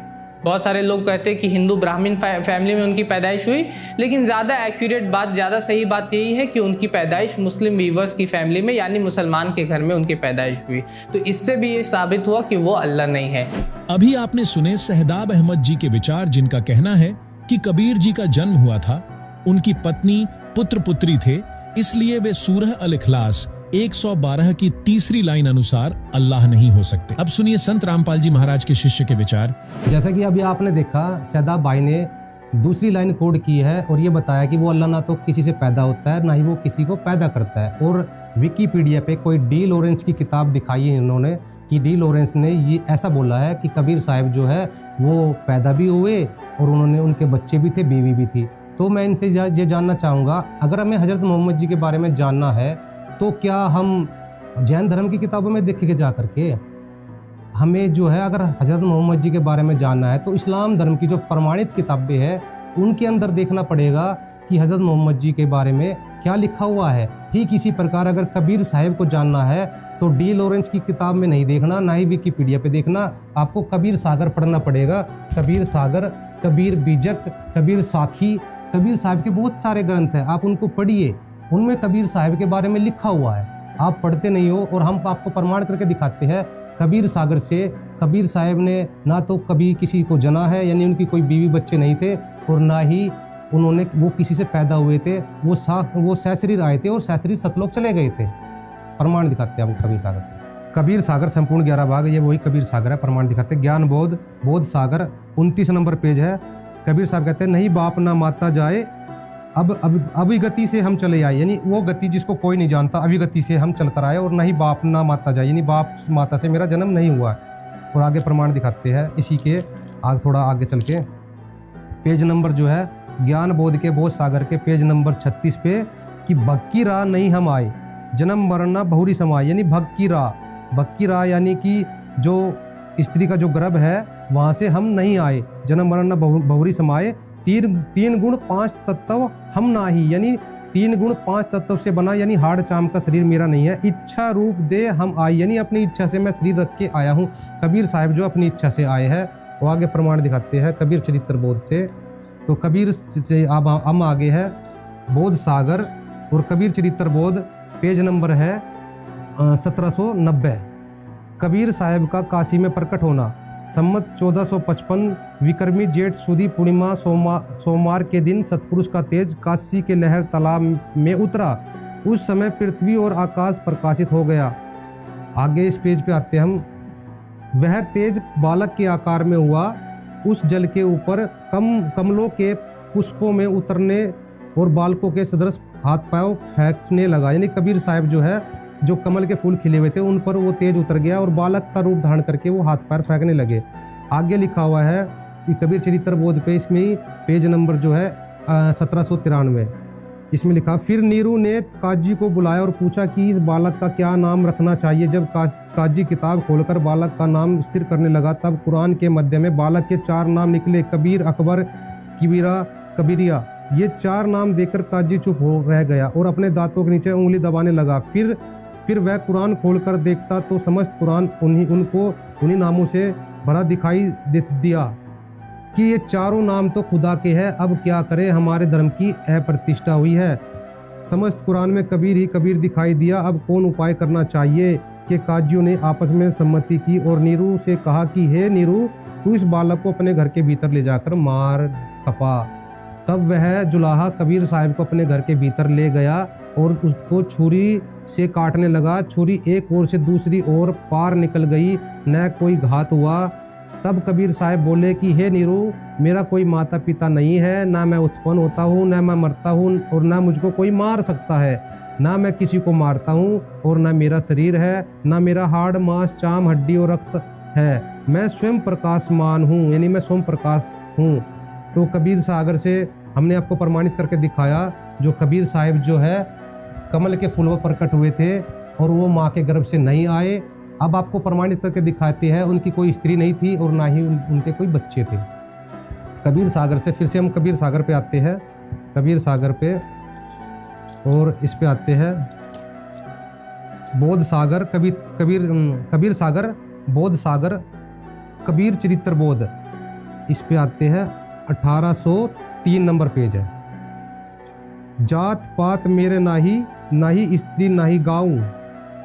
बहुत सारे लोग कहते हैं कि हिंदू ब्राह्मण फैमिली में उनकी पैदाइश हुई, लेकिन ज़्यादा एक्यूरेट बात, ज़्यादा सही बात यही है कि उनकी पैदाइश मुस्लिम वीवर्स की फैमिली में यानी मुसलमान के घर में उनकी पैदाइश हुई। तो इससे भी ये साबित हुआ कि वो अल्लाह नहीं है। अभी आपने सुने सहदाब अहमद जी के विचार, जिनका कहना है कि कबीर जी का जन्म हुआ था, उनकी पत्नी पुत्र पुत्री थे, इसलिए वे सूरह अल इखलास 112 की तीसरी लाइन अनुसार अल्लाह नहीं हो सकते। अब सुनिए संत रामपाल जी महाराज के शिष्य के विचार। जैसा कि अभी आपने देखा, सहदाब भाई ने दूसरी लाइन कोड की है और ये बताया कि वो अल्लाह ना तो किसी से पैदा होता है, ना ही वो किसी को पैदा करता है। और विकीपीडिया पे कोई डी लॉरेंस की किताब दिखाई है इन्होंने कि डी लॉरेंस ने ये ऐसा बोला है कि कबीर साहब जो है वो पैदा भी हुए और उन्होंने उनके बच्चे भी थे, बीवी भी थी। तो मैं इनसे ये जानना चाहूँगा, अगर हमें हज़रत मोहम्मद जी के बारे में जानना है तो क्या हम जैन धर्म की किताबों में देखेंगे जा करके? हमें जो है अगर हज़रत मोहम्मद जी के बारे में जानना है तो इस्लाम धर्म की जो प्रमाणित किताबें हैं उनके अंदर देखना पड़ेगा कि हज़रत मोहम्मद जी के बारे में क्या लिखा हुआ है। ठीक इसी प्रकार अगर कबीर साहिब को जानना है तो डी लॉरेंस की किताब में नहीं देखना, ना ही विकीपीडिया पे देखना, आपको कबीर सागर पढ़ना पड़ेगा। कबीर सागर, कबीर बीजक, कबीर साखी, कबीर साहब के बहुत सारे ग्रंथ हैं, आप उनको पढ़िए, उनमें कबीर साहब के बारे में लिखा हुआ है। आप पढ़ते नहीं हो और हम आपको प्रमाण करके दिखाते हैं कबीर सागर से। कबीर साहब ने ना तो कभी किसी को जना है, यानी उनकी कोई बीवी बच्चे नहीं थे, और ना ही उन्होंने वो किसी से पैदा हुए थे। वो सहशरीर आए थे और सहशरीर सतलोक चले गए थे। प्रमाण दिखाते हैं आपको कबीर सागर से। कबीर सागर संपूर्ण 11 भाग, ये वही कबीर सागर है, प्रमाण दिखाते हैं। ज्ञान बोध, बोध सागर 29 नंबर पेज है। कबीर साहब कहते हैं नहीं बाप ना माता जाए, अब अभिगति से हम चले आए, यानी वो गति जिसको कोई नहीं जानता, अभिगति से हम चल कर आए, और नहीं बाप ना माता जाए, यानी बाप माता से मेरा जन्म नहीं हुआ। और आगे प्रमाण दिखाते हैं इसी के थोड़ा आगे चल के पेज नंबर जो है ज्ञान बोध के बोध सागर के पेज नंबर 36 पे कि भग की राह नहीं हम आए, जन्म मरना बहुरी समाए, यानी भग की राह यानी कि जो स्त्री का जो गर्भ है वहाँ से हम नहीं आए, जन्म मरना बहुरी समाए। तीन गुण 5 तत्व हम ना ही, यानी 3 गुण 5 तत्व से बना, यानी हाड़ चाम का शरीर मेरा नहीं है। इच्छा रूप दे हम आए, यानी अपनी इच्छा से मैं शरीर रख के आया हूँ। कबीर साहब जो अपनी इच्छा से आए हैं, वो आगे प्रमाण दिखाते हैं कबीर चरित्र बोध से। तो कबीर से अब हम आगे है बोध सागर और कबीर चरित्र बोध, पेज नंबर है 1790। कबीर साहब का काशी में प्रकट होना। सम्मत 1455 विक्रमी जेठ सुदी पूर्णिमा सोमवार के दिन सतपुरुष का तेज काशी के लहर तालाब में उतरा। उस समय पृथ्वी और आकाश प्रकाशित हो गया। आगे इस पेज पे आते हम। वह तेज बालक के आकार में हुआ, उस जल के ऊपर कमलों के पुष्पों में उतरने और बालकों के सदृश हाथ पाँव फेंकने लगा। यानी कबीर साहब जो है, जो कमल के फूल खिले हुए थे उन पर वो तेज उतर गया और बालक का रूप धारण करके वो हाथ पैर फेंकने लगे। आगे लिखा हुआ है कि कबीर चरित्र बोध पे, इसमें ही पेज नंबर जो है 1793, इसमें लिखा फिर नीरू ने काजी को बुलाया और पूछा कि इस बालक का क्या नाम रखना चाहिए। जब काजी किताब खोलकर बालक का नाम स्थिर करने लगा तब कुरान के मध्य में बालक के 4 नाम निकले, कबीर, अकबर, किबीरा, कबीरिया। ये 4 नाम देकर काजी चुप हो रह गया और अपने दांतों के नीचे उंगली दबाने लगा। फिर वह कुरान खोलकर देखता तो समस्त कुरान उन्हीं नामों से भरा दिखाई दिया कि ये चारों नाम तो खुदा के हैं। अब क्या करें, हमारे धर्म की अप्रतिष्ठा हुई है। समस्त कुरान में कबीर ही कबीर दिखाई दिया। अब कौन उपाय करना चाहिए? कि काजियों ने आपस में सम्मति की और नीरू से कहा कि हे नीरू, तू इस बालक को अपने घर के भीतर ले जाकर मार खपा। तब वह जुलाहा कबीर साहब को अपने घर के भीतर ले गया और उसको छुरी से काटने लगा। छुरी एक ओर से दूसरी ओर पार निकल गई, न कोई घात हुआ। तब कबीर साहब बोले कि हे नीरू, मेरा कोई माता पिता नहीं है, ना मैं उत्पन्न होता हूँ, न मैं मरता हूँ और ना मुझको कोई मार सकता है। ना मैं किसी को मारता हूँ और ना मेरा शरीर है, ना मेरा हाड़ मांस चाम हड्डी और रक्त है। मैं स्वयं प्रकाशमान हूँ, यानी मैं स्वयं प्रकाश हूँ। तो कबीर सागर से हमने आपको प्रमाणित करके दिखाया, जो कबीर साहब जो है कमल के फूल पर प्रकट हुए थे और वो माँ के गर्भ से नहीं आए। अब आपको प्रमाणित करके दिखाते हैं उनकी कोई स्त्री नहीं थी और ना ही उनके कोई बच्चे थे। कबीर सागर से फिर से हम कबीर सागर पे आते हैं, कबीर सागर पे, और इस पे आते हैं बोध सागर, कबीर सागर, बोध सागर, कबीर चरित्र बोध। इस पे आते हैं 1803 नंबर पेज है। जात पात मेरे नाही, नाही स्त्री नाही गाऊं,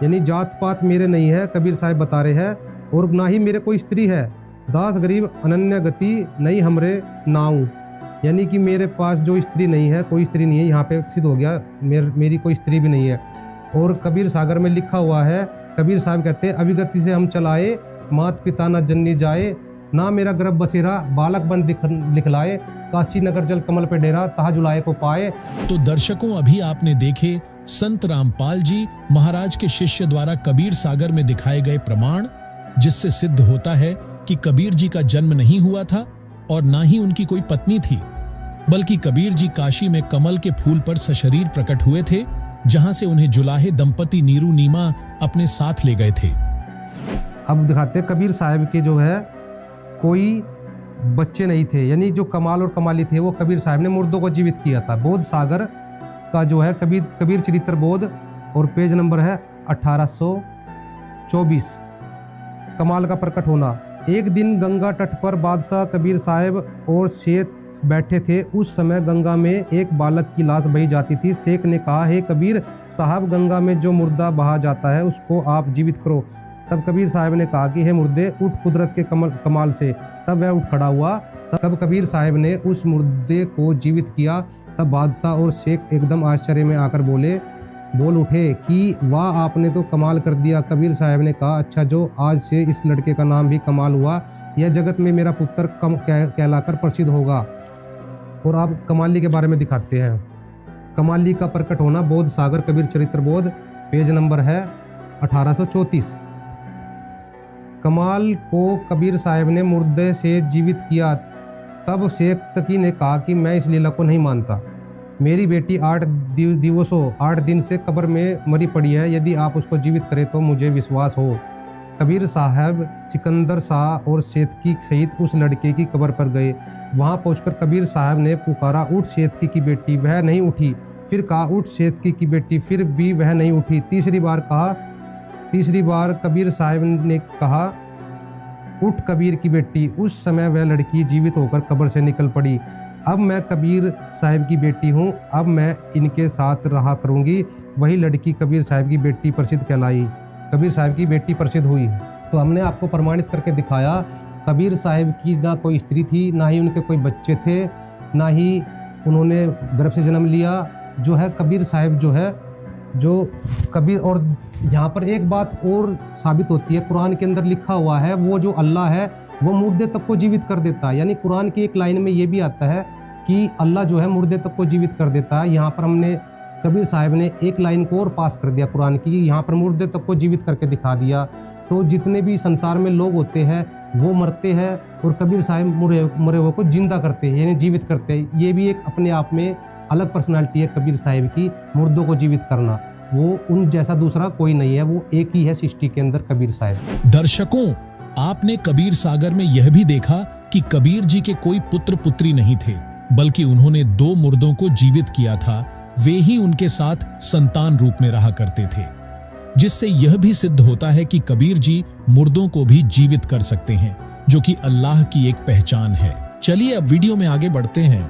यानी जात पात मेरे नहीं है, कबीर साहब बता रहे हैं, और ना ही मेरे कोई स्त्री है। दास गरीब अनन्य गति नहीं हमरे नाऊं, यानी कि मेरे पास जो स्त्री नहीं है, कोई स्त्री नहीं है, यहाँ पे सिद्ध हो गया मेरी कोई स्त्री भी नहीं है। और कबीर सागर में लिखा हुआ है, कबीर साहब कहते हैं अविगति से हम चलाए, मात पिता न जननी जाए, ना मेरा गर्भ बसेरा बालक बन लिखलाए, काशी नगर जल कमल पे डेरा तहा जुलाए को पाए। तो दर्शकों, अभी आपने देखे संत रामपाल जी महाराज के शिष्य द्वारा कबीर सागर में दिखाए गए प्रमाण, जिससे सिद्ध होता है कि कबीर जी का जन्म नहीं हुआ था और ना ही उनकी कोई पत्नी थी, बल्कि कबीर जी काशी में कमल के फूल पर सशरीर प्रकट हुए थे, जहां से उन्हें जुलाहे दंपति नीरू नीमा अपने साथ ले गए थे। अब दिखाते हैं कबीर साहब के जो है कोई बच्चे नहीं थे, यानी जो कमाल और कमाली थे वो कबीर साहब ने मुर्दों को जीवित किया था। बोध सागर का जो है कबीर चरित्र बोध, और पेज नंबर है 1824। कमाल का प्रकट होना। एक दिन गंगा तट पर बादशाह कबीर साहब और शेख बैठे थे। उस समय गंगा में एक बालक की लाश बही जाती थी। शेख ने कहा, हे कबीर साहब, गंगा में जो मुर्दा बहा जाता है उसको आप जीवित करो। तब कबीर साहब ने कहा कि हे मुर्दे, उठ कुदरत के कमाल से। तब वह उठ खड़ा हुआ। तब कबीर साहब ने उस मुर्दे को जीवित किया। तब बादशाह और शेख एकदम आश्चर्य में आकर बोल उठे कि वाह, आपने तो कमाल कर दिया। कबीर साहब ने कहा, अच्छा, जो आज से इस लड़के का नाम भी कमाल हुआ, यह जगत में मेरा पुत्र कहलाकर प्रसिद्ध होगा। और आप कमाली के बारे में दिखाते हैं। कमाली का प्रकट होना, बोध सागर कबीर चरित्र बोध, पेज नंबर है 1834। कमाल को कबीर साहब ने मुर्दे से जीवित किया। तब शेख तकी ने कहा कि मैं इस लीला को नहीं मानता। मेरी बेटी 8 दिन से कब्र में मरी पड़ी है। यदि आप उसको जीवित करें तो मुझे विश्वास हो। कबीर साहब सिकंदर शाह और सेतकी सहित उस लड़के की कब्र पर गए। वहां पहुंचकर कबीर साहब ने पुकारा, उठ सेतकी की बेटी। वह नहीं उठी। फिर कहा, उठ सेतकी की बेटी। फिर भी वह नहीं उठी। तीसरी बार कबीर साहब ने कहा, उठ कबीर की बेटी। उस समय वह लड़की जीवित होकर कब्र से निकल पड़ी। अब मैं कबीर साहब की बेटी हूँ, अब मैं इनके साथ रहा करूँगी। वही लड़की कबीर साहब की बेटी प्रसिद्ध कहलाई। कबीर साहब की बेटी प्रसिद्ध हुई। तो हमने आपको प्रमाणित करके दिखाया, कबीर साहब की ना कोई स्त्री थी, ना ही उनके कोई बच्चे थे, ना ही उन्होंने गर्भ से जन्म लिया। जो है कबीर साहब जो है जो कबीर। और यहाँ पर एक बात और साबित होती है, कुरान के अंदर लिखा हुआ है, वो जो अल्लाह है वो मुर्दे तक को जीवित कर देता है। यानी कुरान की एक लाइन में ये भी आता है कि अल्लाह जो है मुर्दे तक को जीवित कर देता है। यहाँ पर हमने कबीर साहब ने एक लाइन को और पास कर दिया कुरान की, यहाँ पर मुर्दे तक को जीवित करके दिखा दिया। तो जितने भी संसार में लोग होते हैं वो मरते हैं, और कबीर साहब मरे हुए को जिंदा करते हैं, यानी जीवित करते हैं। ये भी एक अपने आप में अलग पर्सनालिटी है कबीर साहब की, मुर्दों को जीवित करना। वो उन जैसा दूसरा कोई नहीं है, वो एक ही है सृष्टि के अंदर कबीर साहब। दर्शकों, आपने कबीर सागर में यह भी देखा कि कबीर जी के कोई पुत्र पुत्री नहीं थे, बल्कि उन्होंने 2 मुर्दों को जीवित किया था। वे ही उनके साथ संतान रूप में रहा करते थे, जिससे यह भी सिद्ध होता है कि कबीर जी मुर्दों को भी जीवित कर सकते हैं, जो कि अल्लाह की एक पहचान है। चलिए अब वीडियो में आगे बढ़ते हैं।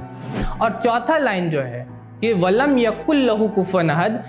और चौथा लाइन जो है कि वलम यकुल लहू कुफुवन अहद,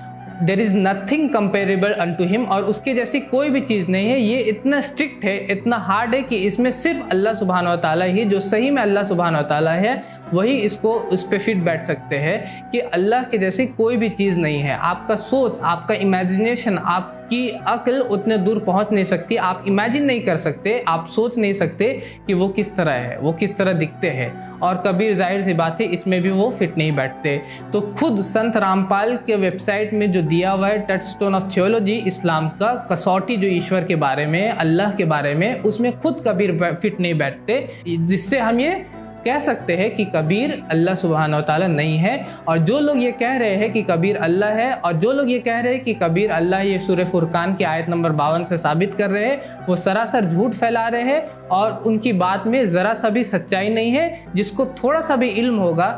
there is nothing comparable unto him, और उसके जैसी कोई भी चीज़ नहीं है। ये इतना स्ट्रिक्ट है, इतना हार्ड है कि इसमें सिर्फ अल्लाह सुब्हानहू व तआला ही, जो सही में अल्लाह सुब्हानहू व तआला है, वही इसको उस पर फिट बैठ सकते हैं कि अल्लाह के जैसी कोई भी चीज़ नहीं है। आपका सोच, आपका इमेजिनेशन, आपकी अक्ल उतने दूर पहुंच नहीं सकती। आप इमेजिन नहीं कर सकते, आप सोच नहीं सकते कि वो किस तरह है, वो किस तरह दिखते हैं। और कबीर जाहिर सी बात है इसमें भी वो फिट नहीं बैठते। तो खुद संत रामपाल के वेबसाइट में जो दिया हुआ है टचस्टोन ऑफ थियोलॉजी, इस्लाम का कसौटी जो ईश्वर के बारे में, अल्लाह के बारे में, उसमें खुद कबीर फिट नहीं बैठते, जिससे हम ये कह सकते हैं कि कबीर अल्लाह सुब्हानहू व तआला नहीं है। और जो लोग ये कह रहे हैं कि कबीर अल्लाह है, और जो लोग ये कह रहे हैं कि कबीर अल्लाह, ये सूरह फुरकान की आयत नंबर 52 से साबित कर रहे हैं, वो सरासर झूठ फैला रहे हैं और उनकी बात में ज़रा सा भी सच्चाई नहीं है। जिसको थोड़ा सा भी इल्म होगा,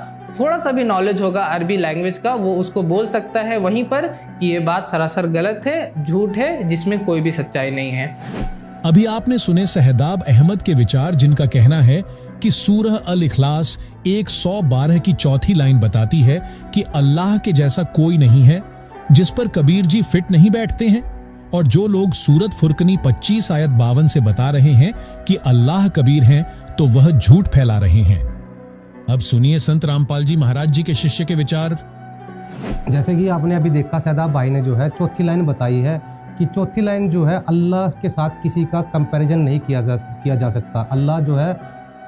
थोड़ा सा भी नॉलेज होगा अरबी लैंग्वेज का, वो उसको बोल सकता है वहीं पर कि ये बात सरासर गलत है, झूठ है, जिसमें कोई भी सच्चाई नहीं है। अभी आपने सुने सहदाब अहमद के विचार, जिनका कहना है कि सूरह अल इखलास 112 की चौथी लाइन बताती है कि अल्लाह के जैसा कोई नहीं है, जिस पर कबीर जी फिट नहीं बैठते हैं। और जो लोग सूरत फुरकनी 25 आयत 52 से बता रहे हैं कि अल्लाह कबीर हैं, तो वह झूठ फैला रहे हैं। अब सुनिए संत रामपाल जी महाराज जी के शिष्य के विचार। जैसे कि आपने अभी देखा, सहदाब भाई ने जो है चौथी लाइन बताई है कि चौथी लाइन जो है अल्लाह के साथ किसी का कंपैरिजन नहीं किया जा सकता। अल्लाह जो है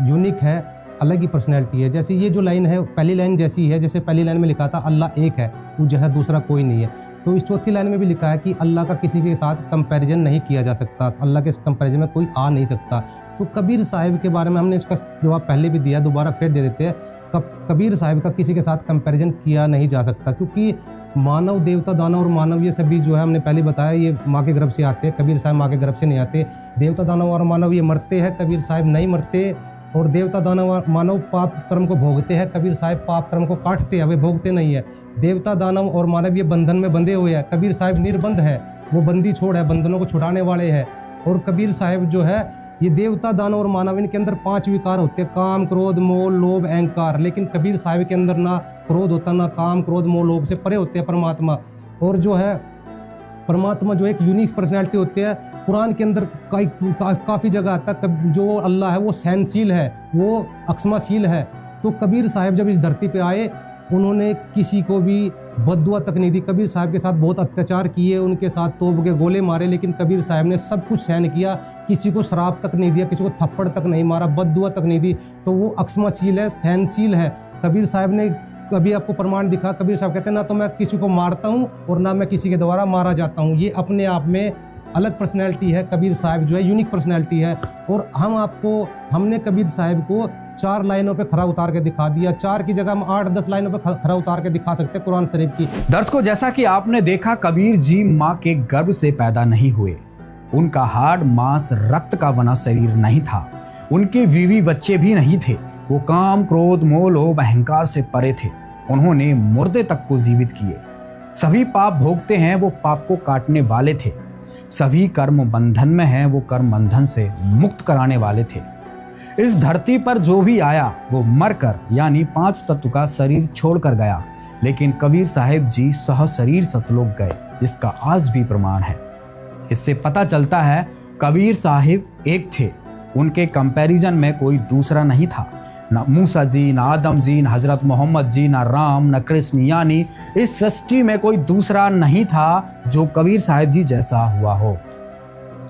यूनिक है, अलग ही पर्सनैलिटी है। जैसे ये जो लाइन है, पहली लाइन जैसी है, जैसे पहली लाइन में लिखा था अल्लाह एक है, वो जो है दूसरा कोई नहीं है, तो इस चौथी लाइन में भी लिखा है कि अल्लाह का किसी के साथ कंपैरिजन नहीं किया जा सकता, अल्लाह के कंपैरिजन में कोई आ नहीं सकता। तो कबीर साहिब के बारे में हमने इसका जवाब पहले भी दिया, दोबारा फिर दे देते हैं। कबीर साहिब का किसी के साथ कंपैरिजन किया नहीं जा सकता, क्योंकि मानव, देवता, दानव और मानव ये सभी जो है हमने पहले बताया ये माँ के गर्भ से आते हैं। कबीर साहब माँ के गर्भ से नहीं आते। देवता, दानव और मानव ये मरते हैं, कबीर साहब नहीं मरते। और देवता, दानव और मानव पाप कर्म को भोगते हैं, कबीर साहब पाप कर्म को काटते हैं, वे भोगते नहीं है। देवता, दानव और मानव ये बंधन में बंधे हुए हैं, कबीर साहब निर्बंध है, वो बंदी छोड़ है, बंधनों को छुड़ाने वाले हैं। और कबीर साहब जो है ये देवता, दानव और मानव, इनके अंदर 5 विकार होते हैं, काम, क्रोध, मोह, लोभ, अहंकार। लेकिन कबीर साहब के अंदर ना क्रोध होता, ना काम, क्रोध, मोह, लोभ से परे होते हैं परमात्मा। और जो है परमात्मा जो एक यूनिक पर्सनैलिटी होती है। कुरान के अंदर काफ़ी जगह आता है जो अल्लाह है वो सहनशील है, वो अक्षमाशील है। तो कबीर साहब जब इस धरती पे आए, उन्होंने किसी को भी बद्दुआ तक नहीं दी। कबीर साहब के साथ बहुत अत्याचार किए, उनके साथ तोप के गोले मारे, लेकिन कबीर साहब ने सब कुछ सहन किया। किसी को शराब तक नहीं दिया, किसी को थप्पड़ तक नहीं मारा, बद्दुआ तक नहीं दी। तो वो अक्षमाशील है, सहनशील है। कबीर साहब ने कभी आपको प्रमाण दिखा, कबीर साहब कहते हैं ना तो मैं किसी को मारता हूँ और ना मैं किसी के द्वारा मारा जाता हूँ। ये अपने आप में अलग पर्सनैलिटी है। कबीर साहब जो है यूनिक पर्सनैलिटी है। और हमने कबीर साहब को 4 लाइनों पे खरा उतार के दिखा दिया। 4 की जगह हम 8-10 लाइनों पे खरा उतार के दिखा सकते हैं कुरान शरीफ की। दर्शकों, जैसा कि आपने देखा, कबीर जी माँ के गर्भ से पैदा नहीं हुए। उनका हाड़, मांस, रक्त का बना शरीर नहीं था। उनके बीवी बच्चे भी नहीं थे। वो काम, क्रोध, मोह, लोभ, अहंकार से परे थे। उन्होंने मुर्दे तक को जीवित किए। सभी पाप भोगते हैं, वो पाप को काटने वाले थे। सभी कर्म बंधन में हैं, वो कर्म बंधन से मुक्त कराने वाले थे। इस धरती पर जो भी आया वो मरकर, यानी 5 तत्व का शरीर छोड़कर गया। लेकिन कबीर साहिब जी सह शरीर सतलोक गए, इसका आज भी प्रमाण है। इससे पता चलता है कबीर साहिब एक थे, उनके कंपैरिजन में कोई दूसरा नहीं था। ना मूसा जी, ना आदम जी, ना हजरत मोहम्मद जी, ना राम, ना कृष्ण, यानी इस सृष्टि में कोई दूसरा नहीं था जो कबीर साहिब जी जैसा हुआ हो।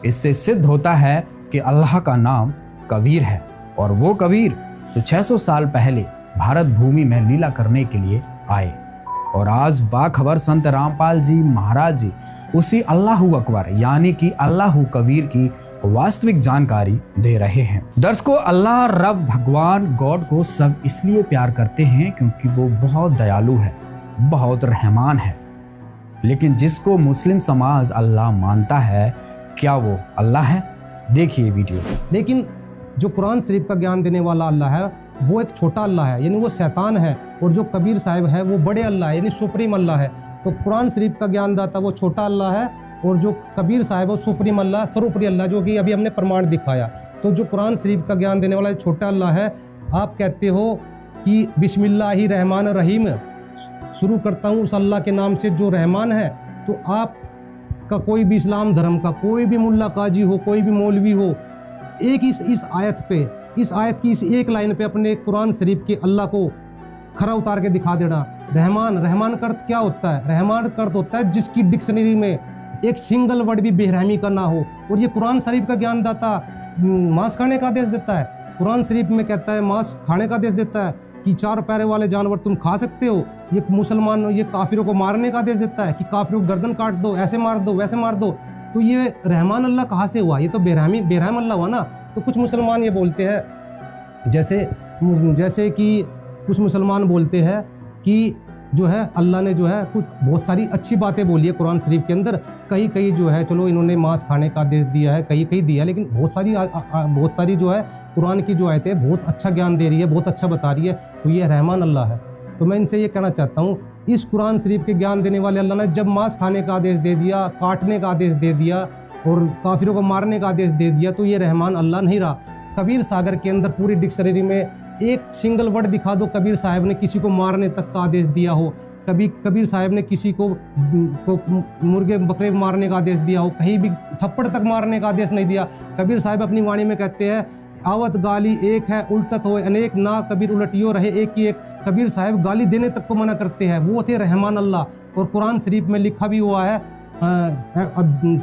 इससे सिद्ध होता है कि अल्लाह का नाम कबीर है, और वो कबीर जो 600 साल पहले भारत भूमि में लीला करने के लिए आए। और आज बाखबर संत रामपाल जी महाराज जी उसी अल्लाहू अकबर यानी कि अल्लाहू कबीर की वास्तविक जानकारी दे रहे हैं। दर्शकों, अल्लाह रब भगवान गॉड को सब इसलिए प्यार करते हैं क्योंकि वो बहुत दयालु है, बहुत रहमान है। लेकिन जिसको मुस्लिम समाज अल्लाह मानता है, क्या वो अल्लाह है? देखिए वीडियो। लेकिन जो कुरान शरीफ का ज्ञान देने वाला अल्लाह है वो एक छोटा अल्लाह है, यानी वो शैतान है। और जो कबीर साहिब है वो बड़े अल्लाह है, यानी सुप्रीम अल्लाह है। तो कुरान शरीफ का ज्ञान दाता वो छोटा अल्लाह है, और जो कबीर साहिब वो सुप्रीम अल्लाह, सर्वोपरि अल्लाह, जो कि अभी हमने प्रमाण दिखाया। तो जो कुरान शरीफ का ज्ञान देने वाला छोटा अल्लाह है, आप कहते हो कि बिस्मिल्लाहिर रहमान रहीम शुरू करता हूँ उस अल्लाह के नाम से जो रहमान है। तो आप का कोई भी इस्लाम धर्म का कोई भी मुल्ला काजी हो, कोई भी मौलवी हो, एक इस आयत पे, इस आयत की इस एक लाइन पे अपने कुरान शरीफ के अल्लाह को खरा उतार के दिखा देना। रहमान का अर्थ क्या होता है? रहमान का अर्थ होता है जिसकी डिक्शनरी में एक सिंगल वर्ड भी बेरहमी का ना हो। और ये कुरान शरीफ का ज्ञान दाता मांस खाने का आदेश देता है। कुरान शरीफ में कहता है मांस खाने का आदेश देता है कि 4 पैरों वाले जानवर तुम खा सकते हो। ये मुसलमान, ये काफिरों को मारने का आदेश देता है कि काफिरों को गर्दन काट दो, ऐसे मार दो, वैसे मार दो। तो ये रहमान अल्लाह कहाँ से हुआ? ये तो बेरहम अल्लाह हुआ ना। तो कुछ मुसलमान ये बोलते हैं, जैसे कि कुछ मुसलमान बोलते हैं कि जो है अल्लाह ने जो है कुछ बहुत सारी अच्छी बातें बोली है कुरान शरीफ के अंदर। कहीं जो है चलो इन्होंने मांस खाने का आदेश दिया है, कहीं दिया, लेकिन बहुत सारी जो है कुरान की जो आयतें बहुत अच्छा ज्ञान दे रही है, बहुत अच्छा बता रही है। तो ये रहमान अल्लाह है। तो मैं इनसे ये कहना चाहता हूँ, इस कुरान शरीफ के ज्ञान देने वाले अल्लाह ने जब मांस खाने का आदेश दे दिया, काटने का आदेश दे दिया, और काफिरों को मारने का आदेश दे दिया, तो ये रहमान अल्लाह नहीं रहा। कबीर सागर के अंदर पूरी डिक्शनरी में एक सिंगल वर्ड दिखा दो कबीर साहब ने किसी को मारने तक का आदेश दिया हो, कभी कबीर साहब ने किसी को मुर्गे बकरे मारने का आदेश दिया हो, कहीं भी थप्पड़ तक मारने का आदेश नहीं दिया। कबीर साहब अपनी वाणी में कहते हैं, आवत गाली एक है उल्टत हो अनेक, ना कबीर उलटियो रहे एक ही एक। कबीर साहब गाली देने तक को मना करते हैं, वो थे रहमान अल्लाह। और कुरान शरीफ में लिखा भी हुआ है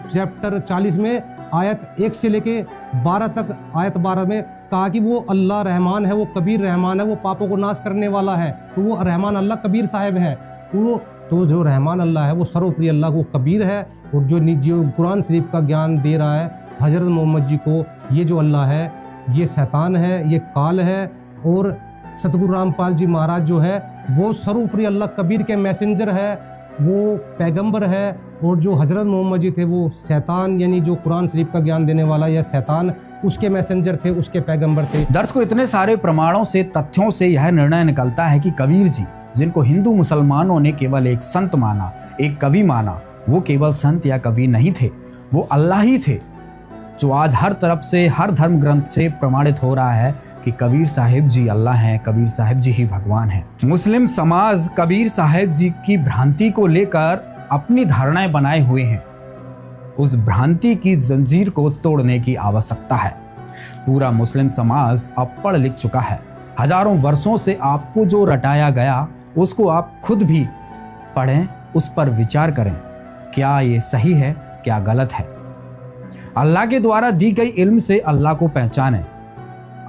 चैप्टर 40 में आयत 1 से लेके 12 तक, आयत 12 में कहा कि वो अल्लाह रहमान है, वो कबीर रहमान है, वो पापों को नाश करने वाला है। तो वो रहमान अल्लाह कबीर साहब है। वो तो जो रहमान अल्लाह है वो सर्वप्रिय अल्लाह, वो कबीर है। और जो कुरान शरीफ का ज्ञान दे रहा है हजरत मोहम्मद जी को, ये जो अल्लाह है ये शैतान है, ये काल है। और सतगुरु रामपाल जी महाराज जो है वो सर्वप्रिय अल्लाह कबीर के मैसेंजर है, वो पैगंबर है। और जो हजरत मोहम्मद जी थे वो शैतान, यानी जो कुरान शरीफ का ज्ञान देने वाला या शैतान, उसके मैसेंजर थे, उसके पैगंबर थे। दर्शकों, इतने सारे प्रमाणों से, तथ्यों से यह निर्णय निकलता है कि कबीर जी, जिनको हिंदू मुसलमानों ने केवल एक संत माना, एक कवि माना, वो केवल संत या कवि नहीं थे, वो अल्लाह ही थे। जो आज हर तरफ से, हर धर्म ग्रंथ से प्रमाणित हो रहा है कि कबीर साहिब जी अल्लाह हैं, कबीर साहिब जी ही भगवान हैं। मुस्लिम समाज कबीर साहिब जी की भ्रांति को लेकर अपनी धारणाएं बनाए हुए हैं। उस भ्रांति की जंजीर को तोड़ने की आवश्यकता है। पूरा मुस्लिम समाज अब पढ़ लिख चुका है। हजारों वर्षों से आपको जो रटाया गया उसको आप खुद भी पढ़ें, उस पर विचार करें, क्या ये सही है, क्या गलत है। अल्लाह के द्वारा दी गई इल्म से अल्लाह को पहचानें।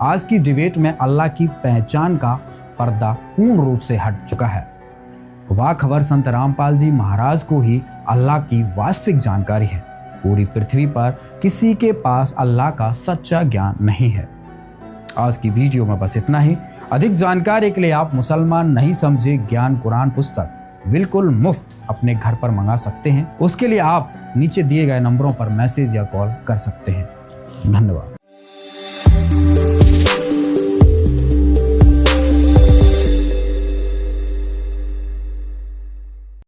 आज की डिबेट में अल्लाह की पहचान का पर्दा पूर्ण रूप से हट चुका है। वाह खबर संत रामपाल जी महाराज को ही अल्लाह की वास्तविक जानकारी है। पूरी पृथ्वी पर किसी के पास अल्लाह का सच्चा ज्ञान नहीं है। आज की वीडियो में बस इतना ही। अधिक जानकारी के लिए आप मुसलमान नहीं समझे ज्ञान कुरान पुस्तक बिल्कुल मुफ्त अपने घर पर मंगा सकते हैं। उसके लिए आप नीचे दिए गए नंबरों पर मैसेज या कॉल कर सकते हैं। धन्यवाद।